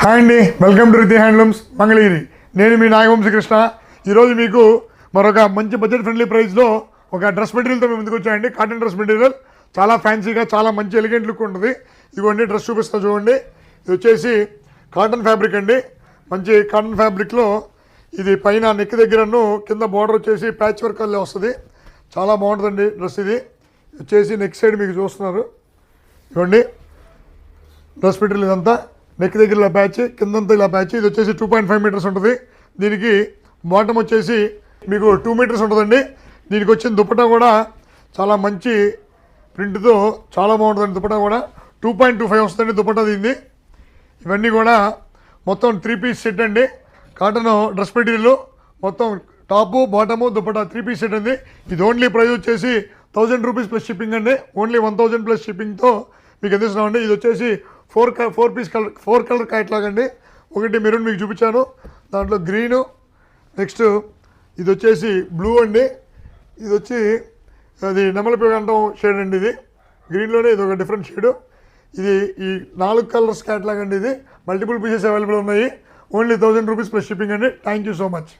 Hi అండి, welcome to Riti handlooms Mangalagiri. నేను మీ నాగవంశీ కృష్ణ. ఈరోజు మీకు మరొక మంచి బడ్జెట్ ఫ్రెండ్లీ ప్రైస్లో ఒక డ్రెస్ మెటీరియల్తో మేము ముందుకు వచ్చాయండి. కాటన్ డ్రెస్ మెటీరియల్ చాలా ఫ్యాన్సీగా, చాలా మంచి ఎలిగెంట్ లుక్ ఉంటుంది. ఇదిగోండి డ్రెస్ చూపిస్తాను చూడండి. ఇది వచ్చేసి కాటన్ ఫ్యాబ్రిక్ అండి. మంచి కాటన్ ఫ్యాబ్రిక్లో ఇది పైన నెక్ దగ్గరను కింద బార్డర్ వచ్చేసి ప్యాచ్ వర్క్ అల్లే వస్తుంది. చాలా బాగుంటుందండి డ్రెస్. ఇది వచ్చేసి నెక్ సైడ్ మీకు చూస్తున్నారు ఇవ్వండి. డ్రెస్ మెటీరియల్ ఇదంతా నెక్ దగ్గర ఇలా ప్యాచ్, కిందంతా ఇలా ప్యాచ్. ఇది వచ్చేసి 2.5 మీటర్స్ ఉంటుంది. దీనికి బాటమ్ వచ్చేసి మీకు 2 మీటర్స్ ఉంటుందండి. దీనికి వచ్చిన దుపట్టా కూడా చాలా మంచి ప్రింట్తో చాలా బాగుంటుందండి. దుపట్టా కూడా 2.25 వస్తుందండి దుపట్టా దీన్ని. ఇవన్నీ కూడా మొత్తం 3 పీస్ సెట్ అండి. కాటన్ డ్రెస్ మెటీరియల్ మొత్తం top bottom dupatta 3 piece set అండి. ఇది ఓన్లీ ప్రైస్ వచ్చేసి 1000 రూపీస్ ప్లస్ షిప్పింగ్ అండి. ఓన్లీ 1000 ప్లస్ షిప్పింగ్తో మీకు అందిస్తున్నామండి. ఇది వచ్చేసి 4 పీస్ కలర్ 4 కలర్ క్యాట్లాగ్ అండి. ఒకటి మెరూన్ మీకు చూపించాను, దాంట్లో గ్రీను, నెక్స్ట్ ఇది వచ్చేసి బ్లూ అండి. ఇది వచ్చి అది నెమలిపిగంటం షేడ్ అండి. ఇది గ్రీన్లోనే ఇది ఒక డిఫరెంట్ షేడు. ఇది ఈ 4 కలర్స్ క్యాట్లాగ్ అండి. ఇది మల్టిపుల్ పీసెస్ అవైలబుల్ ఉన్నాయి. ఓన్లీ 1000 రూపీస్ ప్లస్ షిప్పింగ్ అండి. Thank you so much.